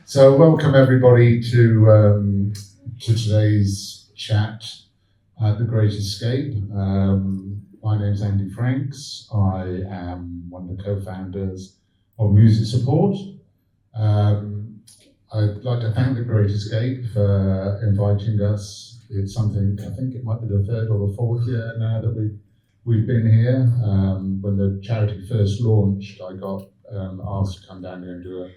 So welcome everybody to today's chat at The Great Escape. My name is Andy Franks. I am one of the co-founders of Music Support. I'd like to thank The Great Escape for inviting us. It's something, I think it might be the third or the fourth year now that we've been here. When the charity first launched, I got asked to come down here and do a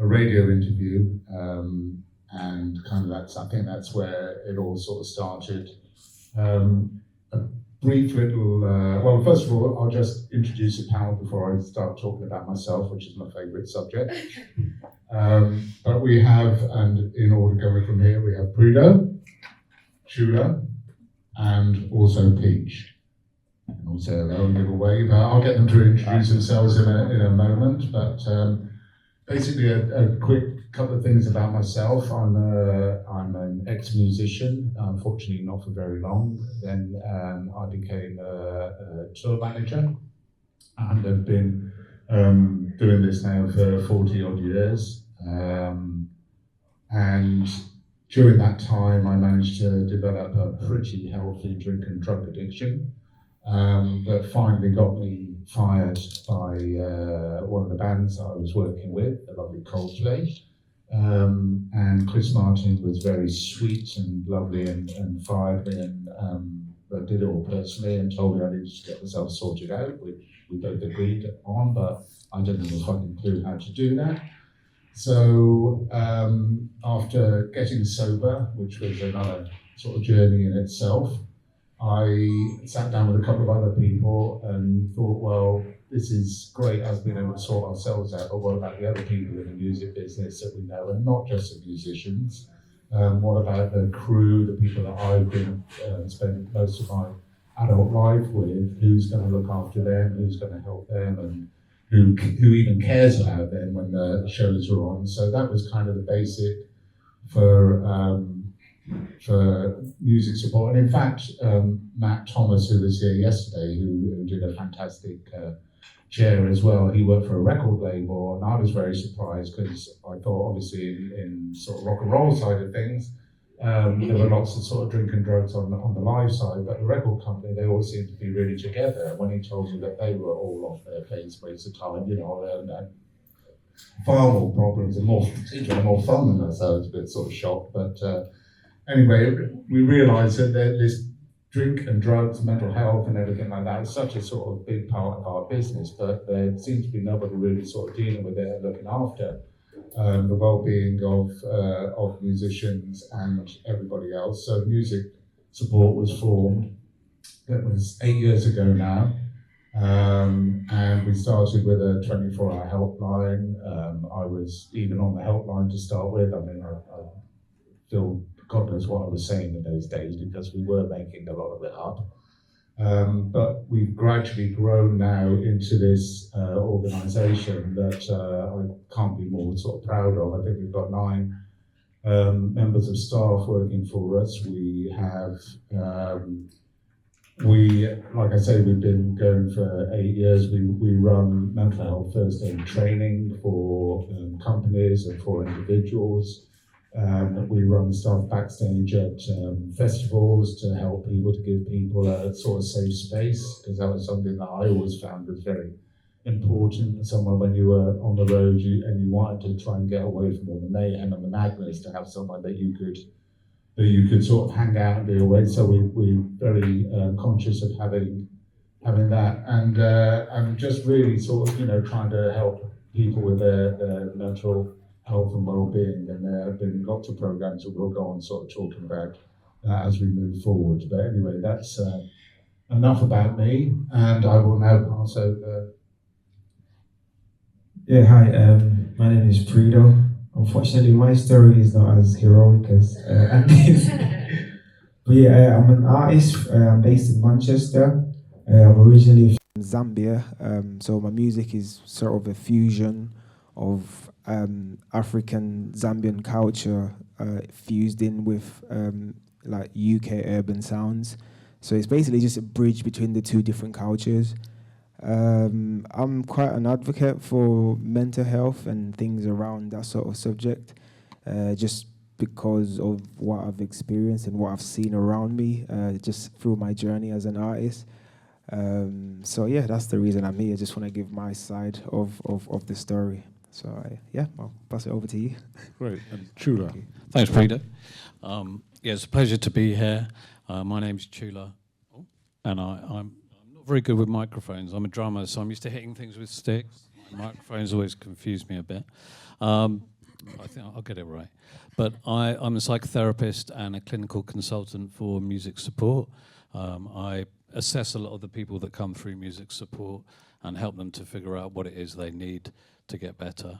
radio interview, and kind of I think that's where it all sort of started. A brief little, well, first of all, I'll just introduce the panel before I start talking about myself, which is my favourite subject. But we have, and in order going from here, we have PRIDO, Chula, and also Peach. And also hello and give a wave. I'll get them to introduce themselves in a moment, but basically a quick couple of things about myself. I'm an ex-musician, unfortunately not for very long. Then I became a tour manager and have been doing this now for 40 odd years. And during that time I managed to develop a pretty healthy drink and drug addiction. That finally got me fired by one of the bands I was working with, the lovely Coldplay. And Chris Martin was very sweet and lovely and fired me and did it all personally and told me I needed to get myself sorted out, which we both agreed on, but I didn't have a fucking clue how to do that. So after getting sober, which was another sort of journey in itself, I sat down with a couple of other people and thought, well, this is great, us being able to sort ourselves out, but what about the other people in the music business that we know, and not just the musicians? What about the crew, the people that I've been spending most of my adult life with? Who's going to look after them? Who's going to help them? And who even cares about them when the shows are on? So that was kind of the basic for music support. And in fact, Matt Thomas, who was here yesterday, who did a fantastic chair as well, he worked for a record label, and I was very surprised because I thought obviously in sort of rock and roll side of things, there were lots of sort of drink and drugs on the live side, but the record company, they all seemed to be really together. When he told me that they were all off their face most of the time, you know, and far more problems and more fun than us. I was a bit sort of shocked, but anyway, we realised that this drink and drugs, mental health and everything like that is such a sort of big part of our business, but there seems to be nobody really sort of dealing with it and looking after the well-being of musicians and everybody else. So Music Support was formed. That was 8 years ago now. And we started with a 24-hour helpline. I was even on the helpline to start with. I mean, I still, God knows what I was saying in those days because we were making a lot of it up. But we've gradually grown now into this organisation that I can't be more sort of proud of. I think we've got 9 members of staff working for us. We have, like I say, we've been going for 8 years. We run mental health first aid training for companies and for individuals. We run stuff backstage at festivals to help people, to give people a sort of safe space, because that was something that I always found was very important. Somewhere when you were on the road and you wanted to try and get away from all the mayhem and the madness, to have somewhere that you could sort of hang out and be away. So we're very conscious of having that, and just really sort of, you know, trying to help people with their mental health and well-being, and there have been lots of programs that we'll go on sort of talking about as we move forward. But anyway, that's enough about me, and I will now pass over. Yeah, hi, my name is PRIDO. Unfortunately, my story is not as heroic as Andy's. But yeah, I'm an artist based in Manchester. I'm originally from Zambia, so my music is sort of a fusion of African Zambian culture fused in with like UK urban sounds. So it's basically just a bridge between the two different cultures. I'm quite an advocate for mental health and things around that sort of subject, just because of what I've experienced and what I've seen around me, just through my journey as an artist. So yeah, that's the reason I'm here. I just want to give my side of the story. So yeah, I'll pass it over to you. Great. And Chula. Thanks, PRIDO. Yeah, it's a pleasure to be here. My name's Chula, and I'm not very good with microphones. I'm a drummer, so I'm used to hitting things with sticks. Microphones always confuse me a bit. I think I'll get it right. But I'm a psychotherapist and a clinical consultant for music support. I assess a lot of the people that come through music support and help them to figure out what it is they need to get better.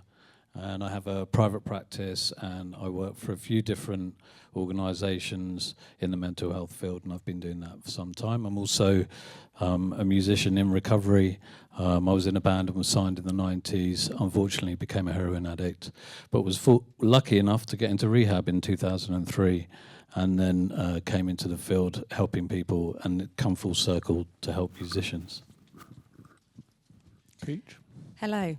And I have a private practice, and I work for a few different organisations in the mental health field, and I've been doing that for some time. I'm also a musician in recovery. I was in a band and was signed in the 90s, unfortunately became a heroin addict, but was lucky enough to get into rehab in 2003, and then came into the field helping people, and come full circle to help musicians. Peach? Hello,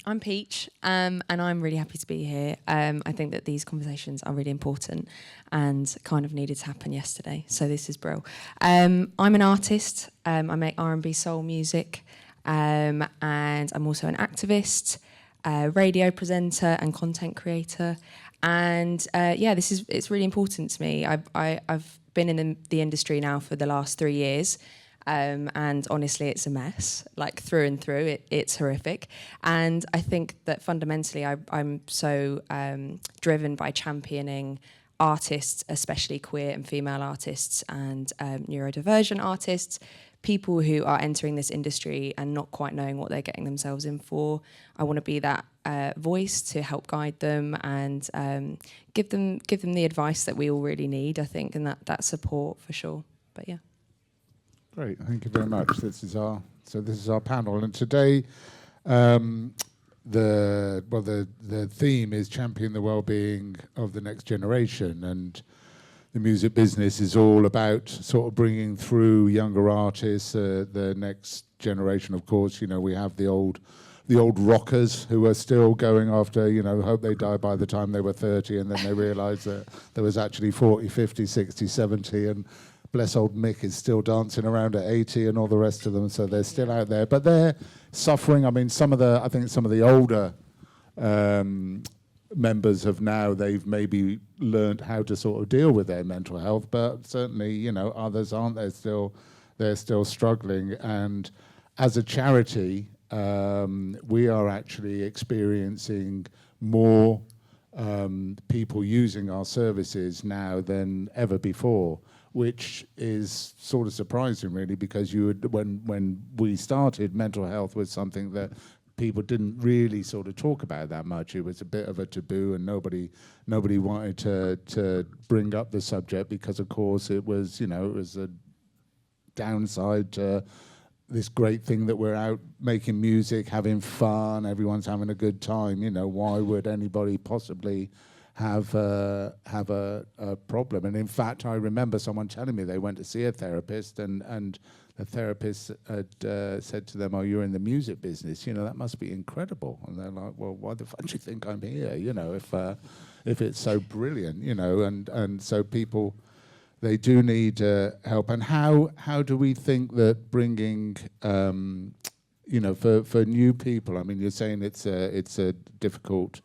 I'm Peach, and I'm really happy to be here. I think that these conversations are really important and kind of needed to happen yesterday, so this is brilliant. I'm an artist. I make R&B soul music, and I'm also an activist, radio presenter and content creator. And yeah, it's really important to me. I've been in the industry now for the last 3 years. And honestly, it's a mess, like through and through. It's horrific. And I think that fundamentally I'm so driven by championing artists, especially queer and female artists and neurodivergent artists, people who are entering this industry and not quite knowing what they're getting themselves in for. I want to be that voice to help guide them and give them the advice that we all really need, I think, and that support for sure. But yeah. Great, thank you very much. This is our panel, and today the theme is champion the well-being of the next generation, and the music business is all about sort of bringing through younger artists, the next generation. Of course, you know, we have the old rockers who are still going after, you know, hope they die by the time they were 30, and then they realised that there was actually 40, 50, 60, 70, and bless old Mick is still dancing around at 80 and all the rest of them, so they're still out there. But they're suffering. I mean, I think some of the older members have now, they've maybe learned how to sort of deal with their mental health, but certainly, you know, others aren't. They're still struggling. And as a charity, we are actually experiencing more people using our services now than ever before, which is sort of surprising, really, because when we started, mental health was something that people didn't really sort of talk about that much. It was a bit of a taboo, and nobody wanted to bring up the subject because, of course, it was a downside to this great thing that we're out making music, having fun, everyone's having a good time. You know, why would anybody possibly have a problem? And in fact, I remember someone telling me they went to see a therapist, and the therapist had said to them, "Oh, you're in the music business. You know, that must be incredible." And they're like, "Well, why the fuck do you think I'm here? You know, if it's so brilliant, you know." And so people, they do need help. And how do we think that bringing you know, for new people? I mean, you're saying it's a difficult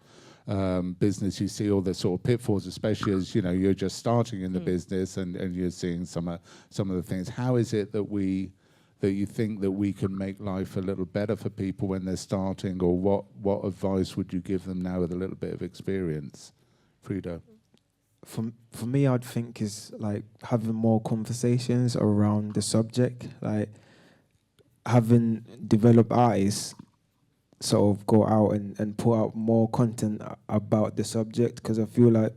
business. You see all the sort of pitfalls, especially as, you know, you're just starting in the business, and you're seeing some of the things. How is it that you think that we can make life a little better for people when they're starting, or what advice would you give them now with a little bit of experience? PRIDO. For me, I'd think is like having more conversations around the subject, like having developed artists sort of go out and put out more content about the subject, because I feel like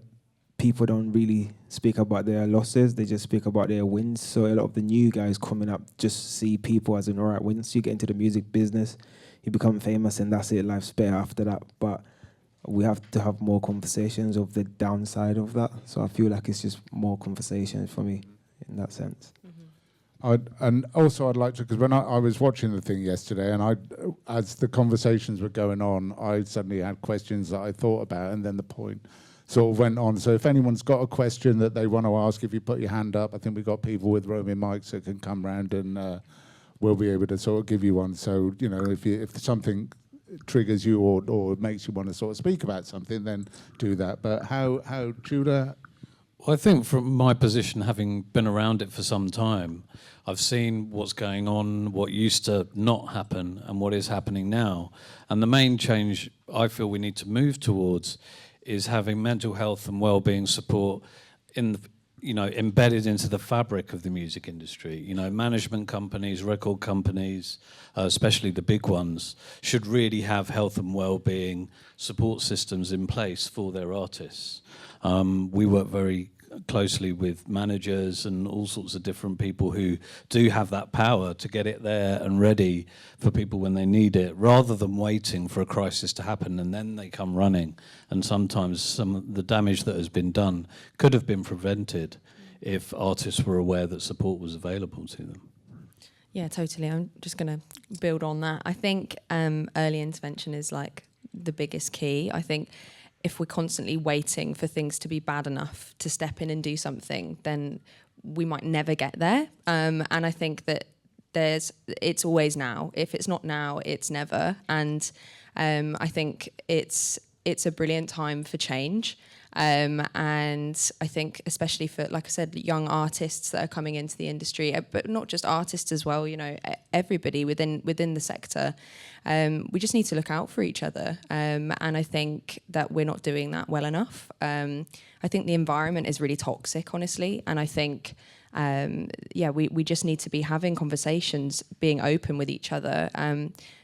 people don't really speak about their losses, they just speak about their wins. So a lot of the new guys coming up just see people as an alright win. So you get into the music business, you become famous, and that's it, life's better after that. But we have to have more conversations of the downside of that. So I feel like it's just more conversations for me in that sense. And also I'd like to, because when I was watching the thing yesterday, and as the conversations were going on, I suddenly had questions that I thought about, and then the point sort of went on. So if anyone's got a question that they want to ask, if you put your hand up, I think we've got people with roaming mics that can come round and we'll be able to sort of give you one. So, you know, if something triggers you or makes you want to sort of speak about something, then do that. But how Chula? Well, I think from my position, having been around it for some time, I've seen what's going on, what used to not happen, and what is happening now. And the main change I feel we need to move towards is having mental health and well-being support embedded into the fabric of the music industry. You know, management companies, record companies, especially the big ones, should really have health and well-being support systems in place for their artists. We work very closely with managers and all sorts of different people who do have that power to get it there and ready for people when they need it, rather than waiting for a crisis to happen and then they come running. And sometimes some of the damage that has been done could have been prevented if artists were aware that support was available to them. Yeah, totally. I'm just going to build on that. I think early intervention is like the biggest key. I think if we're constantly waiting for things to be bad enough to step in and do something, then we might never get there. And I think that it's always now. If it's not now, it's never. And I think it's a brilliant time for change. And I think especially for, like I said, young artists that are coming into the industry, but not just artists as well, you know, everybody within the sector, we just need to look out for each other. And I think that we're not doing that well enough. I think the environment is really toxic, honestly. And I think, we just need to be having conversations, being open with each other.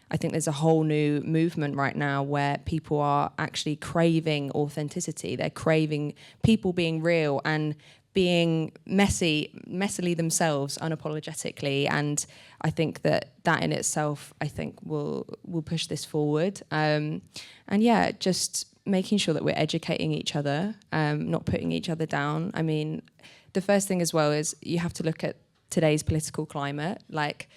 I think there's a whole new movement right now where people are actually craving authenticity. They're craving people being real and being messily themselves, unapologetically. And I think that in itself, I think will push this forward. Just making sure that we're educating each other, not putting each other down. I mean, the first thing as well is you have to look at today's political climate. Like,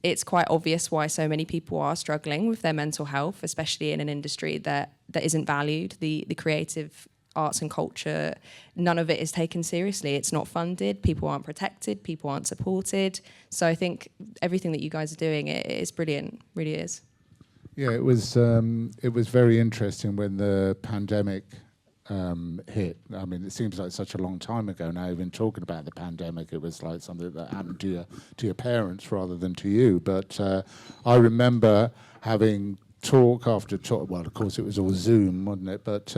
it's quite obvious why so many people are struggling with their mental health, especially in an industry that isn't valued. The creative arts and culture, none of it is taken seriously. It's not funded. People aren't protected. People aren't supported. So I think everything that you guys are doing, it is brilliant. Really is. Yeah, it was very interesting when the pandemic hit. I mean, it seems like such a long time ago now, even talking about the pandemic. It was like something that happened to your parents rather than to you. But I remember having talk after talk. Well, of course, it was all Zoom, wasn't it? But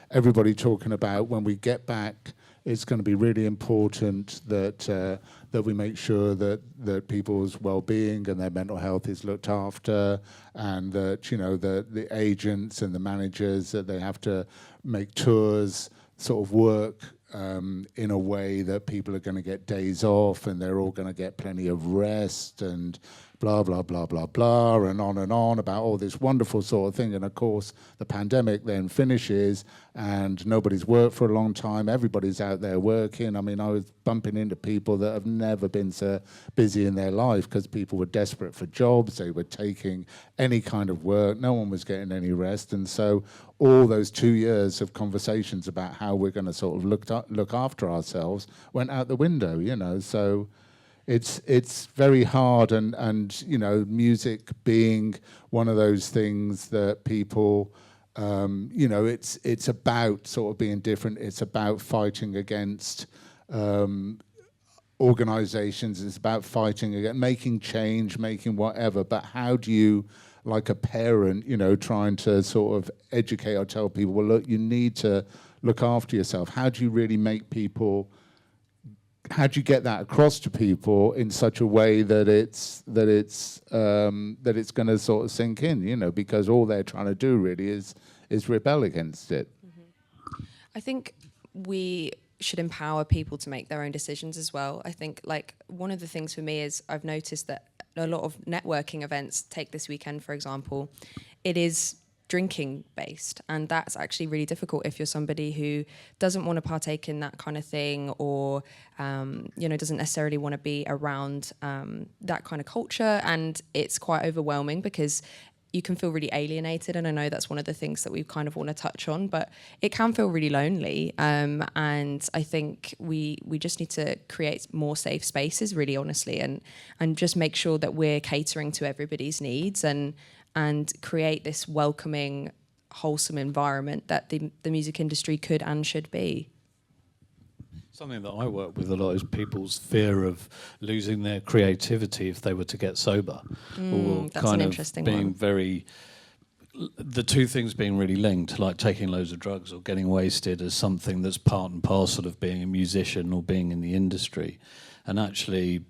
everybody talking about when we get back, it's going to be really important that we make sure that people's well-being and their mental health is looked after, and that, you know, the agents and the managers, that they have to make tours sort of work in a way that people are going to get days off and they're all going to get plenty of rest, and blah, blah, blah, blah, blah, and on about all this wonderful sort of thing. And of course, the pandemic then finishes and nobody's worked for a long time. Everybody's out there working. I mean, I was bumping into people that have never been so busy in their life because people were desperate for jobs. They were taking any kind of work. No one was getting any rest. And so all those 2 years of conversations about how we're going to sort of look after ourselves went out the window, you know. So it's very hard, and you know, music being one of those things that people, you know, it's about sort of being different. It's about fighting against organizations. It's about fighting against making change, making whatever. But how do you, like a parent, you know, trying to sort of educate or tell people, well, look, you need to look after yourself. How do you really make people, how do you get that across to people in such a way that it's going to sort of sink in, you know, because all they're trying to do really is rebel against it. Mm-hmm. I think we should empower people to make their own decisions as well. I think, like, one of the things for me is I've noticed that a lot of networking events, take this weekend for example, it is drinking based, and that's actually really difficult if you're somebody who doesn't want to partake in that kind of thing, or doesn't necessarily want to be around that kind of culture. And it's quite overwhelming because you can feel really alienated, and I know that's one of the things that we kind of want to touch on, but it can feel really lonely, and I think we just need to create more safe spaces, really honestly, and just make sure that we're catering to everybody's needs, and create this welcoming, wholesome environment that the music industry could and should be. Something that I work with a lot is people's fear of losing their creativity if they were to get sober, or that's kind an of interesting being one. the two things being really linked, like taking loads of drugs or getting wasted, as something that's part and parcel of being a musician or being in the industry. And actually,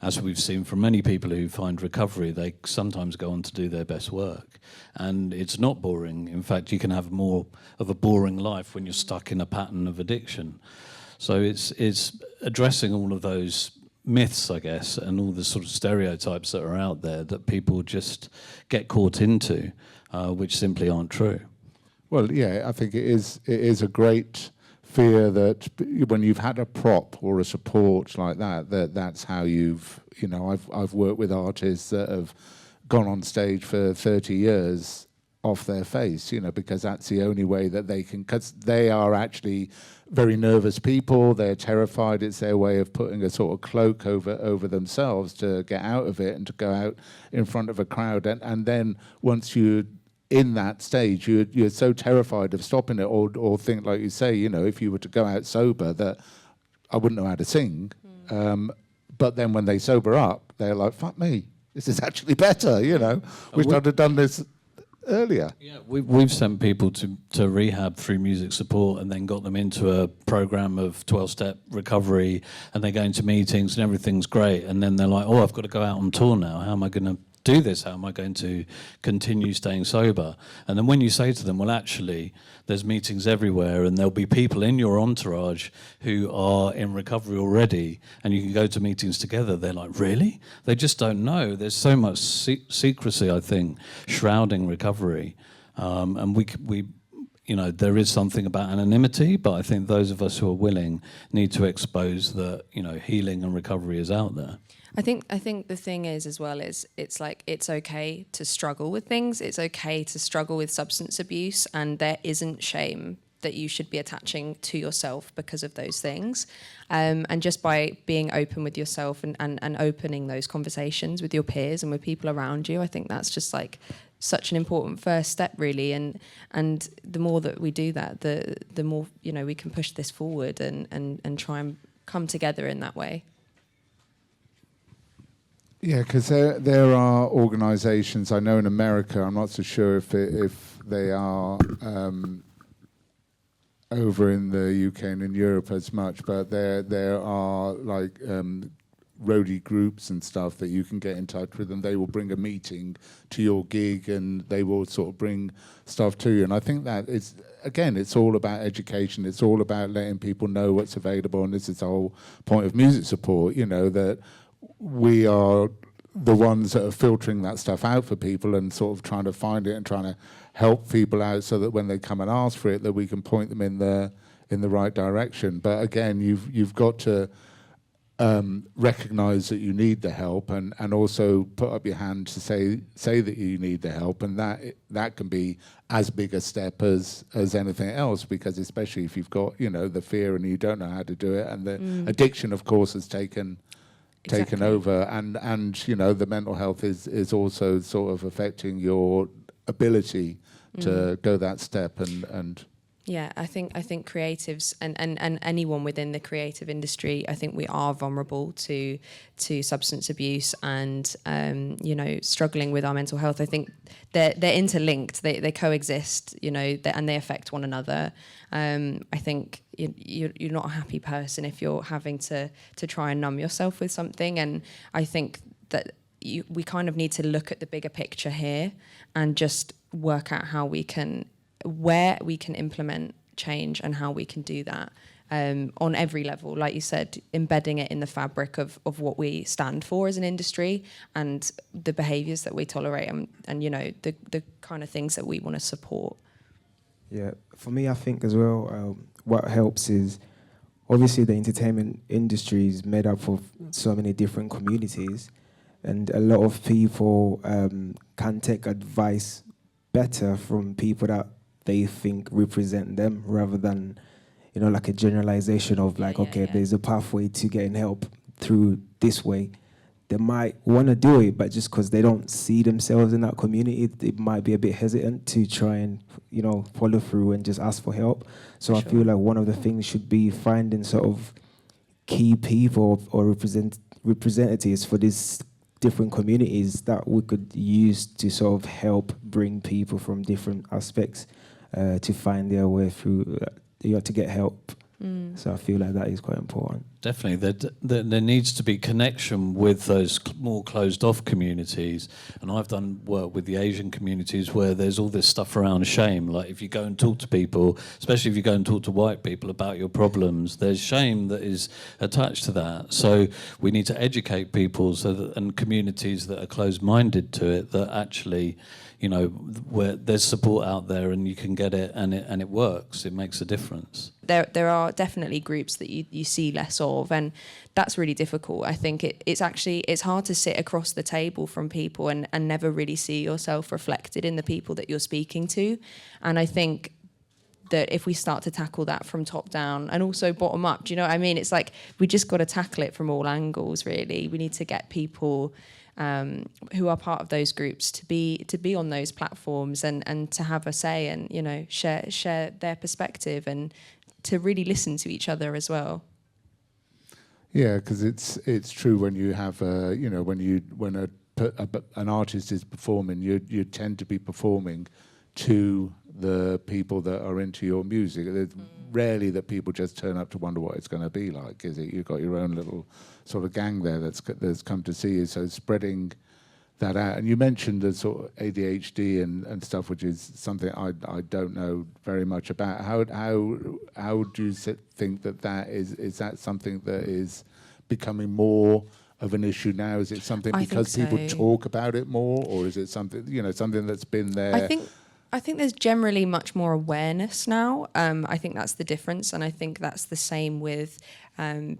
as we've seen from many people who find recovery, they sometimes go on to do their best work. And it's not boring. In fact, you can have more of a boring life when you're stuck in a pattern of addiction. So it's addressing all of those myths, I guess, and all the sort of stereotypes that are out there that people just get caught into, which simply aren't true. Well, yeah, I think it is a great fear that when you've had a prop or a support like that's how I've worked with artists that have gone on stage for 30 years off their face, because that's the only way that they can, because they are actually very nervous people, they're terrified, it's their way of putting a sort of cloak over themselves to get out of it and to go out in front of a crowd, and then once you in that stage, you're so terrified of stopping it, or think, like you say, if you were to go out sober, that I wouldn't know how to sing. But then when they sober up, they're like, fuck me, this is actually better, Wish I'd have done this earlier. Yeah, we've sent people to rehab through music support and then got them into a program of 12-step recovery, and they go into meetings and everything's great, and then they're like, oh, I've got to go out on tour now. How am I going to do this? How am I going to continue staying sober? And then when you say to them, well, actually, there's meetings everywhere, and there'll be people in your entourage who are in recovery already, and you can go to meetings together, they're like, really? They just don't know. There's so much secrecy, I think, shrouding recovery. And we there is something about anonymity, but I think those of us who are willing need to expose that, healing and recovery is out there. I think the thing is as well is it's like it's okay to struggle with things. It's okay to struggle with substance abuse, and there isn't shame that you should be attaching to yourself because of those things. And just by being open with yourself and opening those conversations with your peers and with people around you, I think that's just like such an important first step, really. And the more that we do that, the more we can push this forward and try and come together in that way. Yeah, because there are organisations, I know in America, I'm not so sure if they are over in the UK and in Europe as much, but there are like roadie groups and stuff that you can get in touch with, and they will bring a meeting to your gig, and they will sort of bring stuff to you. And I think that it's all about education. It's all about letting people know what's available, and this is the whole point of music support, that we are the ones that are filtering that stuff out for people and sort of trying to find it and trying to help people out so that when they come and ask for it, that we can point them in the right direction. But again, you've got to recognize that you need the help, and also put up your hand to say that you need the help, and that can be as big a step as anything else, because especially if you've got the fear and you don't know how to do it, and the addiction, of course, has taken over, and the mental health is also sort of affecting your ability to go that step and Yeah, I think creatives and anyone within the creative industry, I think we are vulnerable to substance abuse and struggling with our mental health. I think they're interlinked, they coexist, and they affect one another. I think you're not a happy person if you're having to try and numb yourself with something, and I think that we kind of need to look at the bigger picture here and just work out where we can implement change and how we can do that. on every level, like you said, embedding it in the fabric of what we stand for as an industry and the behaviours that we tolerate and you know, the kind of things that we want to support. Yeah, for me, I think as well, what helps is obviously the entertainment industry is made up of so many different communities, and a lot of people can take advice better from people that they think represent them rather than, you know, like a generalization of like, there's a pathway to getting help through this way. They might want to do it, but just because they don't see themselves in that community, they might be a bit hesitant to try and, you know, follow through and just ask for help. So I feel like one of the things should be finding sort of key people or representatives for these different communities that we could use to sort of help bring people from different aspects to find their way through, to get help. So I feel like that is quite important. Definitely, there needs to be connection with those more closed-off communities. And I've done work with the Asian communities where there's all this stuff around shame. Like if you go and talk to people, especially if you go and talk to white people about your problems, there's shame that is attached to that. So we need to educate people and communities that are closed-minded to it, that actually, you know, where there's support out there and you can get it and it works. It makes a difference. There are definitely groups that you see less of, and that's really difficult. I think it's hard to sit across the table from people and never really see yourself reflected in the people that you're speaking to. And I think that if we start to tackle that from top down and also bottom up, do you know what I mean? It's like we just got to tackle it from all angles, really. We need to get people who are part of those groups to be on those platforms and to have a say and, you know, share their perspective and to really listen to each other as well. Yeah, because it's true when you have when an artist is performing, you tend to be performing to the people that are into your music. It's rarely that people just turn up to wonder what it's going to be like, is it? You've got your own little sort of gang there that's come to see you, so spreading that out. And you mentioned the sort of ADHD and stuff, which is something I don't know very much about. How do you think that is that something that is becoming more of an issue now? Is it something because people talk about it more, or is it something, you know, something that's been there? I think there's generally much more awareness now. I think that's the difference, and I think that's the same with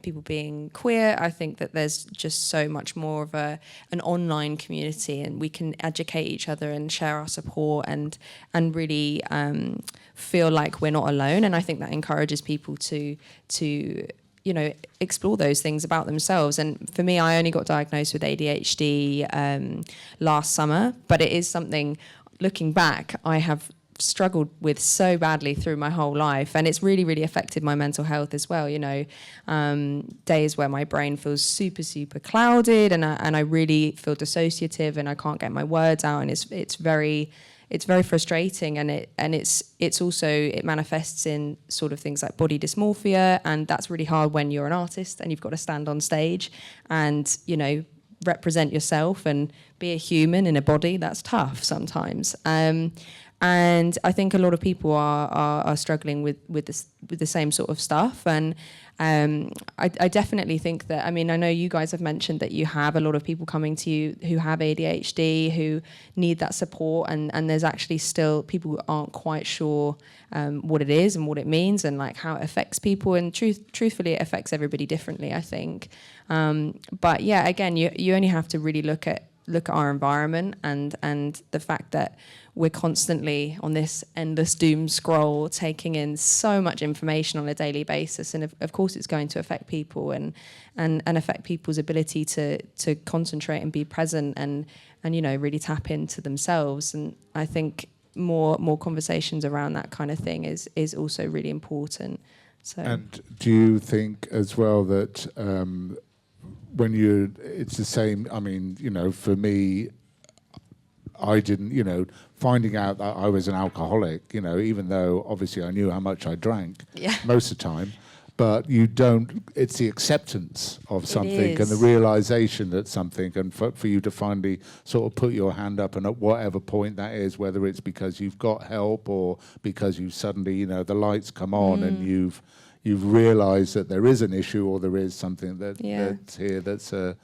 people being queer. I think that there's just so much more of an online community, and we can educate each other and share our support and really feel like we're not alone. And I think that encourages people to you know, explore those things about themselves. And for me, I only got diagnosed with ADHD last summer, but it is something, looking back, I have struggled with so badly through my whole life, and it's really, really affected my mental health as well. You know, days where my brain feels super, super clouded, and I really feel dissociative, and I can't get my words out, and it's very frustrating, and it's also, it manifests in sort of things like body dysmorphia, and that's really hard when you're an artist and you've got to stand on stage and, you know, represent yourself and be a human in a body. That's tough sometimes. And I think a lot of people are struggling with the same sort of stuff. And I definitely think that, I mean, I know you guys have mentioned that you have a lot of people coming to you who have ADHD, who need that support, and there's actually still people who aren't quite sure what it is and what it means and like how it affects people. And truthfully, it affects everybody differently, I think. But yeah, again, you only have to really look at our environment and the fact that we're constantly on this endless doom scroll, taking in so much information on a daily basis, and of course it's going to affect people and affect people's ability to concentrate and be present and you know, really tap into themselves. And I think more conversations around that kind of thing is also really important. So. And do you think as well that it's the same, I mean, you know, for me, I didn't, you know, finding out that I was an alcoholic, you know, even though obviously I knew how much I drank most of the time, but it's the acceptance of something and the realization that something, and for you to finally sort of put your hand up, and at whatever point that is, whether it's because you've got help or because you suddenly, you know, the lights come on and you've realised that there is an issue or there is something that Yeah. that's here that's a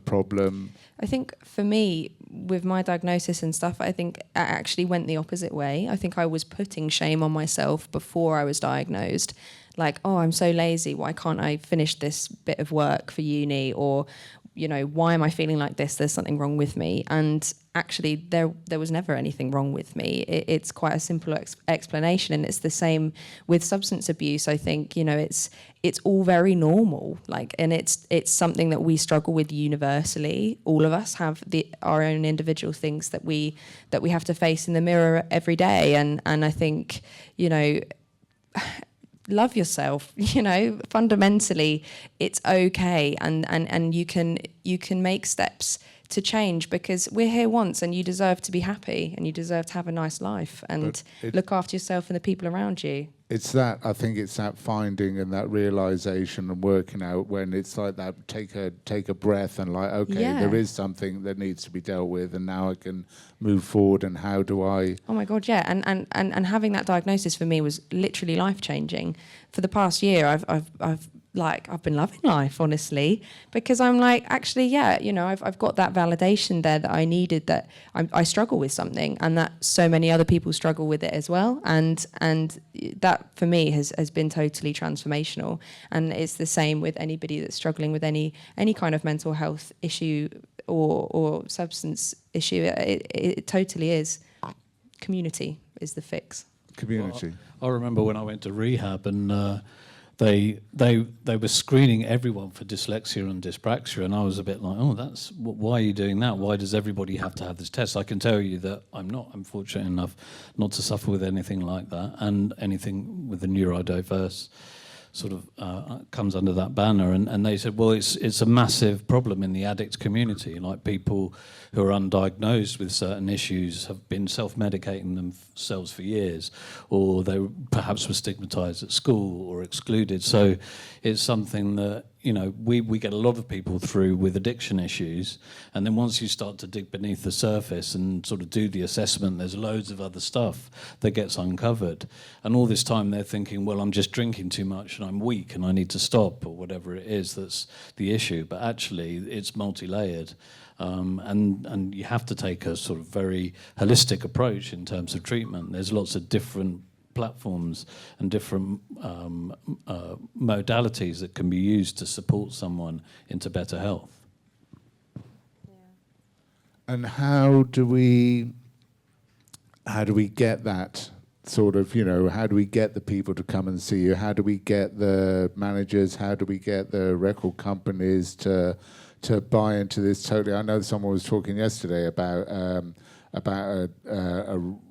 problem. I think for me, with my diagnosis and stuff, I think I actually went the opposite way. I think I was putting shame on myself before I was diagnosed. Like, oh, I'm so lazy. Why can't I finish this bit of work for uni? Or, you know, why am I feeling like this? There's something wrong with me. And actually, there was never anything wrong with me. It's quite a simple explanation, and it's the same with substance abuse. I think, you know, it's all very normal. Like, and it's something that we struggle with universally. All of us have our own individual things that we have to face in the mirror every day. And I think, you know, love yourself, you know, fundamentally it's okay, and you can make steps to change, because we're here once and you deserve to be happy and you deserve to have a nice life and look after yourself and the people around you. It's that, I think it's that finding and that realization and working out when it's like that, take a breath and like, okay, there is something that needs to be dealt with, and now I can move forward, and how do I... Oh my God, yeah. And having that diagnosis for me was literally life-changing. For the past year, I've been loving life, honestly, because I'm like, actually, yeah, you know, I've got that validation there that I needed, that I struggle with something, and that so many other people struggle with it as well, and that for me has been totally transformational. And it's the same with anybody that's struggling with any kind of mental health issue or substance issue. It totally is. Community is the fix. Community. Well, I remember when I went to rehab, and they were screening everyone for dyslexia and dyspraxia, and I was a bit like, oh, that's why are you doing that? Why does everybody have to have this test? I can tell you that I'm fortunate enough not to suffer with anything like that, and anything with the neurodiverse sort of comes under that banner. And they said, well, it's a massive problem in the addict community. Like, people who are undiagnosed with certain issues have been self-medicating themselves for years, or they perhaps were stigmatized at school or excluded. So it's something that, you know, we get a lot of people through with addiction issues, and then once you start to dig beneath the surface and sort of do the assessment, there's loads of other stuff that gets uncovered. And all this time they're thinking, well, I'm just drinking too much and I'm weak and I need to stop, or whatever it is that's the issue. But actually it's multi-layered. And you have to take a sort of very holistic approach in terms of treatment. There's lots of different platforms and different modalities that can be used to support someone into better health. Yeah. And how do we get that sort of, you know, how do we get the people to come and see you? How do we get the managers? How do we get the record companies to buy into this totally? I know someone was talking yesterday about a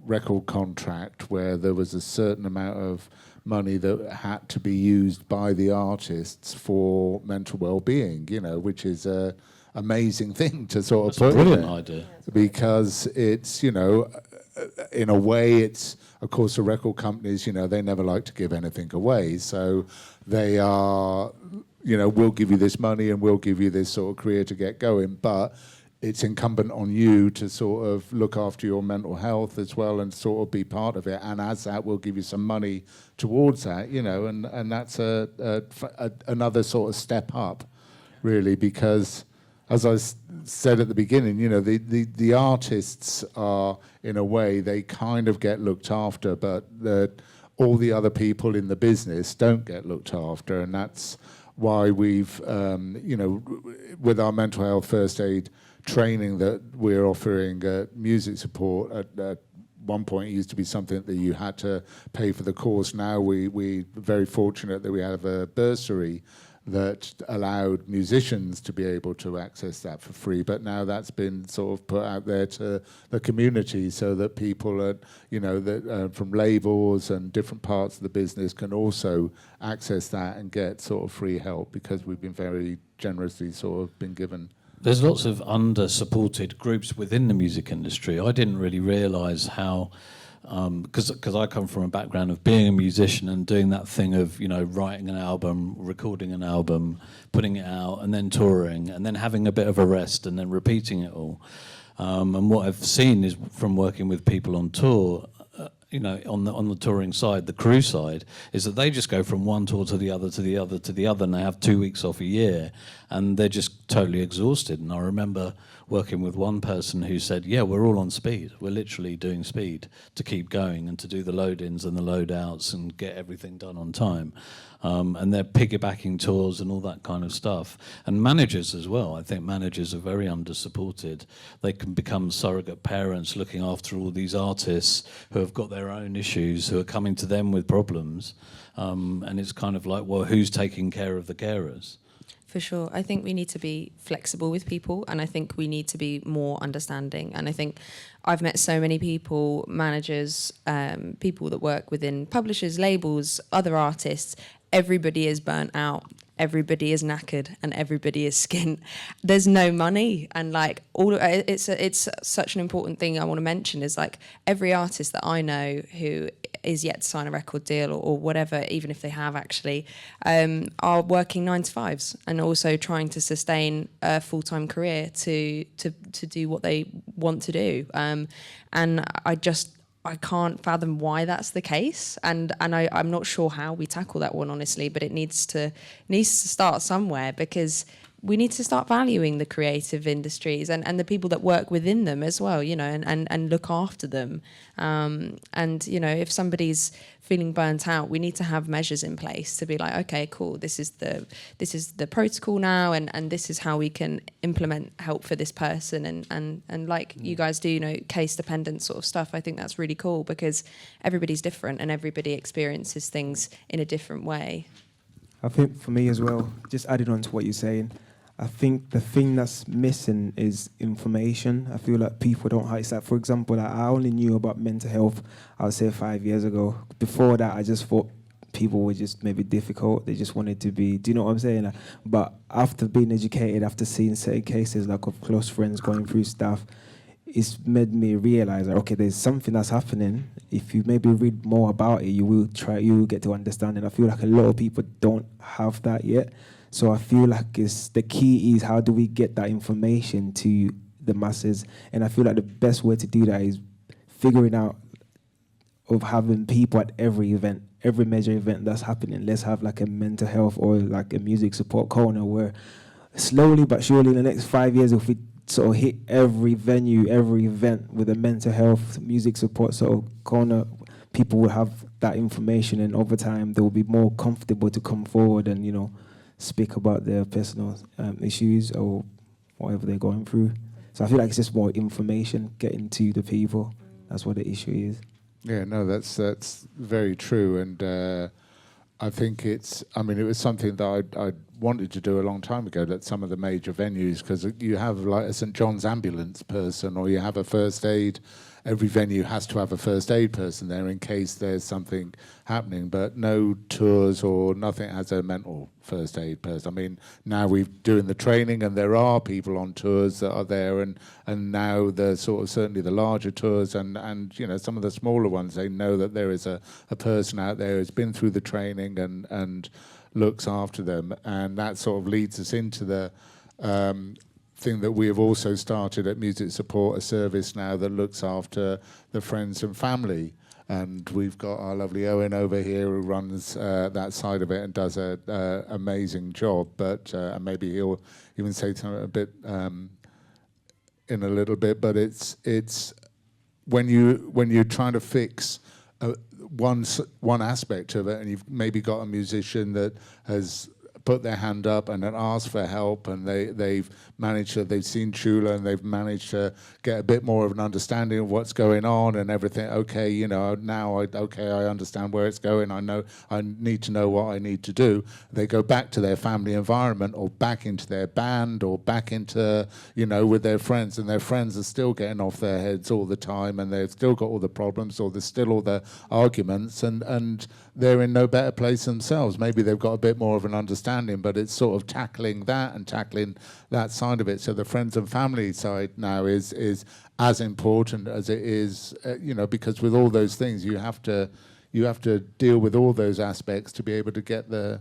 record contract where there was a certain amount of money that had to be used by the artists for mental well-being, you know, which is a amazing thing to sort of put in. That's a brilliant idea. Because it's, you know, in a way it's, of course, the record companies, you know, they never like to give anything away. So they are, you know, we'll give you this money and we'll give you this sort of career to get going. But it's incumbent on you to sort of look after your mental health as well and sort of be part of it. And as that, we'll give you some money towards that, you know, and that's another sort of step up, really, because as I said at the beginning, you know, the artists are, in a way, they kind of get looked after, but all the other people in the business don't get looked after, and that's why we've, you know, with our mental health first aid training that we're offering music support. At one point, it used to be something that you had to pay for the course. Now we're very fortunate that we have a bursary that allowed musicians to be able to access that for free. But now that's been sort of put out there to the community so that people are, you know, that from labels and different parts of the business can also access that and get sort of free help, because we've been very generously sort of been given. There's lots of under-supported groups within the music industry. I didn't really realise how, because I come from a background of being a musician and doing that thing of, you know, writing an album, recording an album, putting it out, and then touring, and then having a bit of a rest, and then repeating it all. And what I've seen is, from working with people on tour, you know, on the touring side, the crew side, is that they just go from one tour to the other, to the other, to the other, and they have 2 weeks off a year, and they're just totally exhausted. And I remember working with one person who said, yeah, we're all on speed. We're literally doing speed to keep going and to do the load-ins and the load-outs and get everything done on time. And they're piggybacking tours and all that kind of stuff. And managers as well. I think managers are very under-supported. They can become surrogate parents looking after all these artists who have got their own issues, who are coming to them with problems. And it's kind of like, well, who's taking care of the carers? For sure. I think we need to be flexible with people, and I think we need to be more understanding. And I think I've met so many people, managers, people that work within publishers, labels, other artists. Everybody is burnt out, everybody is knackered, and everybody is skint. There's no money, and like it's such an important thing I want to mention is like every artist that I know who is yet to sign a record deal or whatever, even if they have actually, are working 9 to 5s and also trying to sustain a full-time career to do what they want to do. And I can't fathom why that's the case, and I'm not sure how we tackle that one, honestly, but it needs to start somewhere, because we need to start valuing the creative industries and the people that work within them as well, you know, and look after them. And, you know, if somebody's feeling burnt out, we need to have measures in place to be like, okay, cool, this is the protocol now, and this is how we can implement help for this person. And like you guys do, you know, case dependent sort of stuff. I think that's really cool, because everybody's different and everybody experiences things in a different way. I think for me as well, just adding on to what you're saying, I think the thing that's missing is information. I feel like people don't have, it's like, for example, like I only knew about mental health, I would say 5 years ago. Before that, I just thought people were just maybe difficult. They just wanted to be, do you know what I'm saying? Like, but after being educated, after seeing certain cases like of close friends going through stuff, it's made me realize that, okay, there's something that's happening. If you maybe read more about it, you will get to understand it. I feel like a lot of people don't have that yet. So I feel like the key is, how do we get that information to the masses? And I feel like the best way to do that is figuring out of having people at every event, every major event that's happening. Let's have like a mental health or like a music support corner, where slowly but surely in the next 5 years, if we sort of hit every venue, every event with a mental health music support sort of corner, people will have that information, and over time they will be more comfortable to come forward and, you know, speak about their personal issues or whatever they're going through. So I feel like it's just more information getting to the people. That's what the issue is. Yeah, no, that's very true, and I think it was something that I wanted to do a long time ago, at some of the major venues, because you have like a St. John's ambulance person, or you have a first aid. Every venue has to have a first aid person there in case there's something happening, but no tours or nothing has a mental first aid person. I mean, now we're doing the training, and there are people on tours that are there, and now the sort of, certainly the larger tours and you know, some of the smaller ones, they know that there is a person out there who's been through the training and looks after them, and that sort of leads us into the thing that we have also started at Music Support, a service now that looks after the friends and family. And we've got our lovely Owen over here who runs that side of it and does an amazing job. But and maybe he'll even say something a bit in a little bit. But it's when you're trying to fix one aspect of it, and you've maybe got a musician that has put their hand up and then asked for help, and they've seen Chula and they've managed to get a bit more of an understanding of what's going on and everything. Okay, you know, now I understand where it's going. I know I need to know what I need to do. They go back to their family environment, or back into their band, or back into, you know, with their friends, and their friends are still getting off their heads all the time, and they've still got all the problems, or there's still all the arguments, and they're in no better place themselves. Maybe they've got a bit more of an understanding, but it's sort of tackling that and tackling that side of it. So the friends and family side now is as important as it is, you know, because with all those things, you have to deal with all those aspects to be able to get the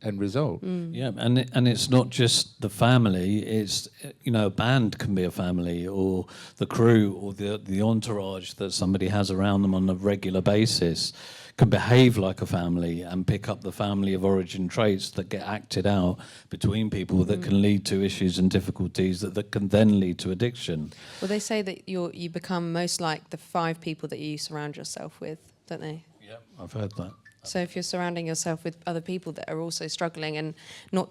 end result. Yeah, and it's not just the family. It's, you know, a band can be a family, or the crew, or the entourage that somebody has around them on a regular basis can behave like a family and pick up the family of origin traits that get acted out between people that can lead to issues and difficulties that can then lead to addiction. Well, they say that you become most like the 5 people that you surround yourself with, don't they? Yeah, I've heard that. So if you're surrounding yourself with other people that are also struggling and not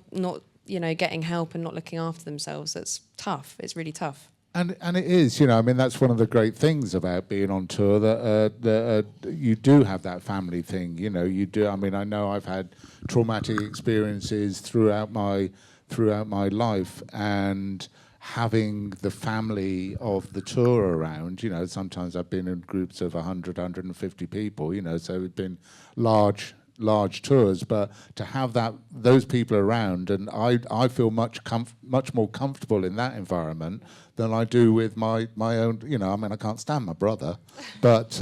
you know, getting help and not looking after themselves, that's tough. It's really tough. And it is, you know, I mean, that's one of the great things about being on tour, that you do have that family thing, you know, you do. I mean, I know I've had traumatic experiences throughout my life, and having the family of the tour around, you know, sometimes I've been in groups of 100, 150 people, you know, so it's been large tours, but to have those people around, and I feel much more comfortable in that environment than I do with my own, you know. I mean, I can't stand my brother, but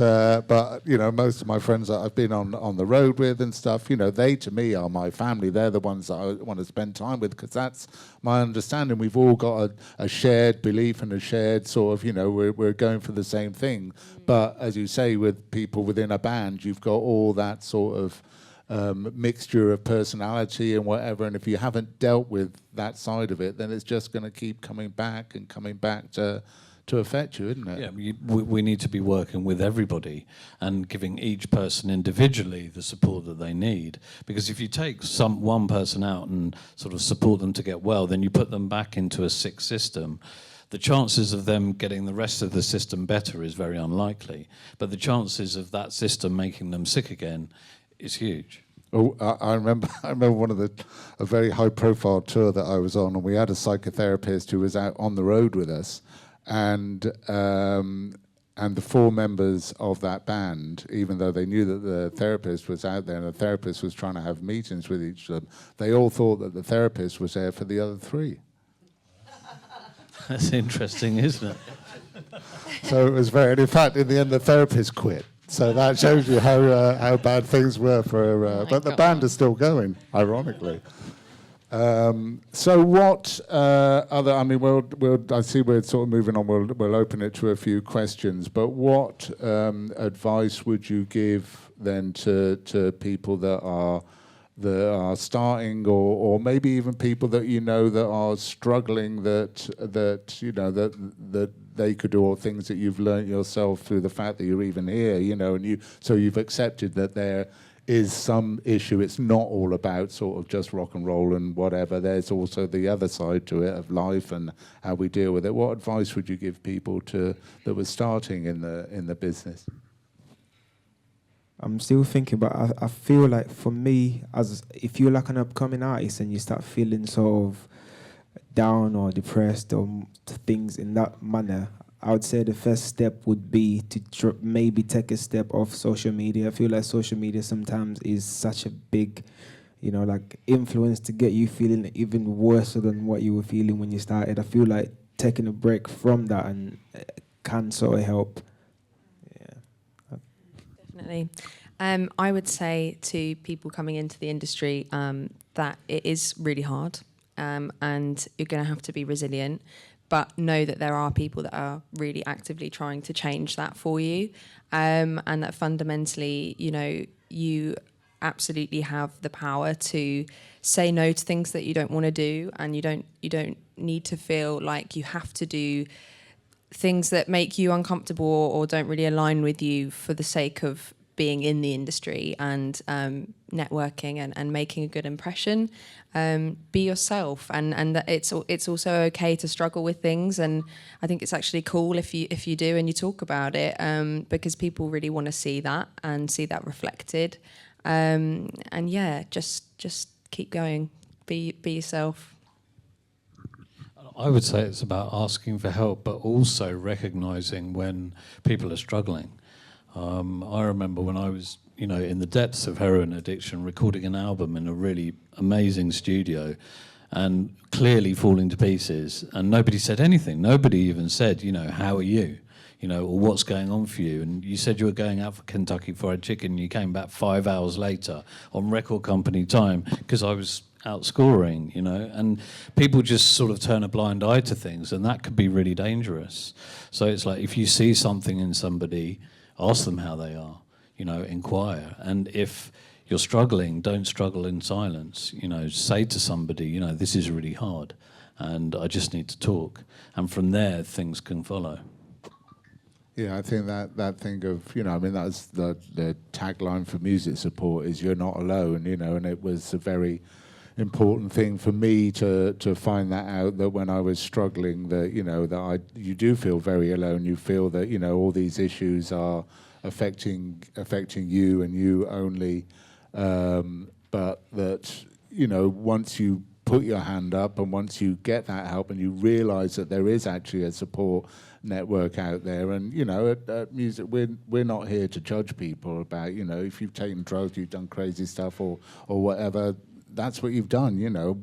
you know, most of my friends that I've been on the road with and stuff, you know, they to me are my family. They're the ones that I want to spend time with, because that's my understanding. We've all got a shared belief and a shared sort of, you know, we're going for the same thing. But as you say, with people within a band, you've got all that sort of mixture of personality and whatever, and if you haven't dealt with that side of it, then it's just going to keep coming back to affect you, isn't it? Yeah, we need to be working with everybody and giving each person individually the support that they need. Because if you take one person out and sort of support them to get well, then you put them back into a sick system. The chances of them getting the rest of the system better is very unlikely, but the chances of that system making them sick again is huge. Oh, I remember one of a very high-profile tour that I was on, and we had a psychotherapist who was out on the road with us, and the 4 members of that band, even though they knew that the therapist was out there and the therapist was trying to have meetings with each of them, they all thought that the therapist was there for the other 3. That's interesting, isn't it? So it was very. And in fact, in the end, the therapist quit. So that shows you how bad things were for. But the band is still going, ironically. So what other? I mean, I see we're sort of moving on. We'll open it to a few questions. But what advice would you give then to people that are starting, or maybe even people that you know that are struggling, that you know that they could do, all things that you've learned yourself through the fact that you're even here, you know, and you've accepted that there is some issue. It's not all about sort of just rock and roll and whatever. There's also the other side to it of life and how we deal with it. What advice would you give people that were starting in the business? I'm still thinking, but I feel like for me, as if you're like an upcoming artist and you start feeling sort of down or depressed or things in that manner, I would say the first step would be to maybe take a step off social media. I feel like social media sometimes is such a big, you know, like influence to get you feeling even worse than what you were feeling when you started. I feel like taking a break from that and can sort of help. Yeah. Definitely. I would say to people coming into the industry that it is really hard, and you're going to have to be resilient, but know that there are people that are really actively trying to change that for you, and that fundamentally, you know, you absolutely have the power to say no to things that you don't want to do, and you don't need to feel like you have to do things that make you uncomfortable or don't really align with you for the sake of being in the industry and networking and making a good impression. Be yourself, and that it's also okay to struggle with things, and I think it's actually cool if you do and you talk about it, because people really want to see that and see that reflected, and yeah, just keep going, be yourself. I would say it's about asking for help, but also recognising when people are struggling. I remember when I was, you know, in the depths of heroin addiction, recording an album in a really amazing studio and clearly falling to pieces, and nobody said anything. Nobody even said, you know, how are you? you know, or what's going on for you. And you said you were going out for Kentucky Fried Chicken, and you came back 5 hours later on record company time because I was out scoring, you know, and people just sort of turn a blind eye to things, and that could be really dangerous. So it's like, if you see something in somebody, ask them how they are, you know, inquire. And if you're struggling, don't struggle in silence, you know, say to somebody, you know, this is really hard and I just need to talk. And from there, things can follow. Yeah, I think that thing of, you know, I mean, that's the tagline for music support is you're not alone, you know, and it was a very important thing for me to find that out, that when I was struggling, that, you know, that you do feel very alone. You feel that, you know, all these issues are affecting you and you only, but that, you know, once you put your hand up and once you get that help and you realize that there is actually a support network out there, and, you know, at music, we're not here to judge people about, you know, if you've taken drugs, you've done crazy stuff or whatever, that's what you've done, you know.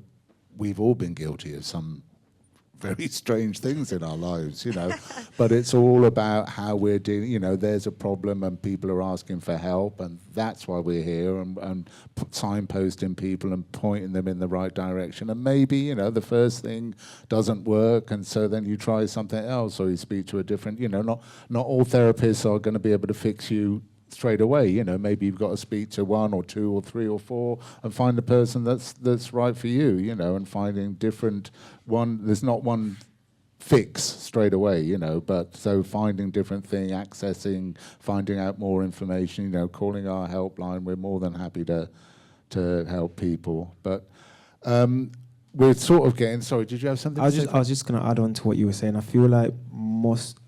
We've all been guilty of some very strange things in our lives, you know, but it's all about how we're dealing, you know, there's a problem and people are asking for help, and that's why we're here, and signposting people and pointing them in the right direction. And maybe, you know, the first thing doesn't work, and so then you try something else, or you speak to a different, you know, not all therapists are going to be able to fix you straight away, you know. Maybe you've got to speak to 1 or 2 or 3 or 4 and find the person that's right for you, you know, and finding different there's not one fix straight away, you know, but so finding different things, accessing, finding out more information, you know, calling our helpline. We're more than happy to help people. But we're sort of getting, sorry, did you have something to say? I was just going to add on to what you were saying. I feel like most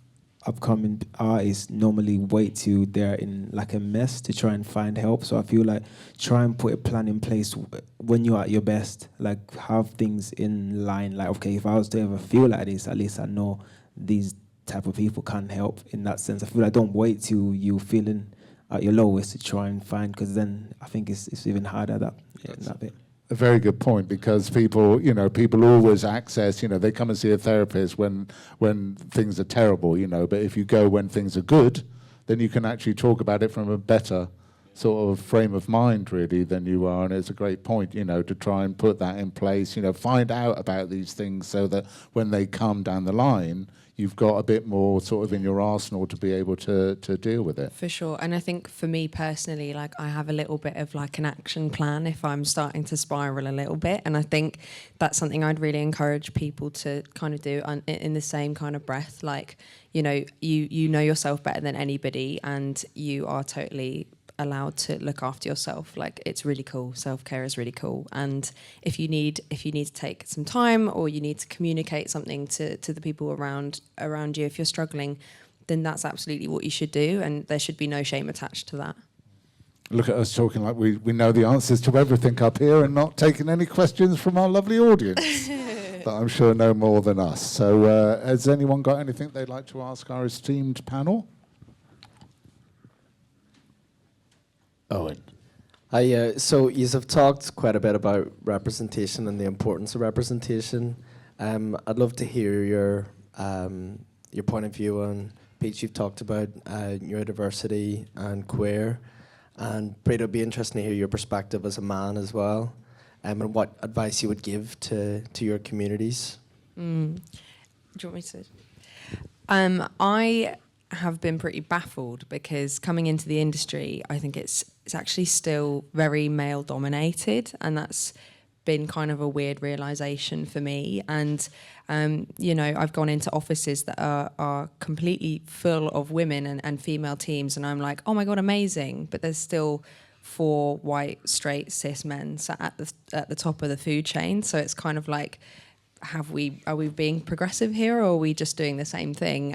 upcoming artists normally wait till they're in like a mess to try and find help. So I feel like try and put a plan in place when you're at your best, like have things in line, like, okay, if I was to ever feel like this, at least I know these type of people can help. In that sense, I feel like don't wait till you feeling at your lowest to try and find, because then I think it's even harder in that bit. A very good point, because people, you know, people always access, you know, they come and see a therapist when things are terrible, you know, but if you go when things are good, then you can actually talk about it from a better sort of frame of mind, really, than you are. And it's a great point, you know, to try and put that in place, you know, find out about these things so that when they come down the line, you've got a bit more sort of in your arsenal to be able to deal with it. For sure. And I think for me personally, like, I have a little bit of like an action plan if I'm starting to spiral a little bit. And I think that's something I'd really encourage people to kind of do in the same kind of breath. Like, you know, you know yourself better than anybody, and you are totally allowed to look after yourself. Like, it's really cool. Self-care is really cool. And if you need to take some time, or you need to communicate something to the people around you, if you're struggling, then that's absolutely what you should do, and there should be no shame attached to that. Look at us talking like we know the answers to everything up here, and not taking any questions from our lovely audience that I'm sure know more than us. So has anyone got anything they'd like to ask our esteemed panel? Owen. So you have talked quite a bit about representation and the importance of representation. I'd love to hear your point of view on, Pete, you've talked about neurodiversity and queer, and PRIDO, it'd be interesting to hear your perspective as a man as well, and what advice you would give to your communities. Do you want me to? I have been pretty baffled, because coming into the industry, I think it's actually still very male dominated, and that's been kind of a weird realization for me. And you know, I've gone into offices that are completely full of women and female teams, and I'm like, oh my god, amazing, but there's still 4 white straight cis men sat at the top of the food chain. So it's kind of like, are we being progressive here, or are we just doing the same thing?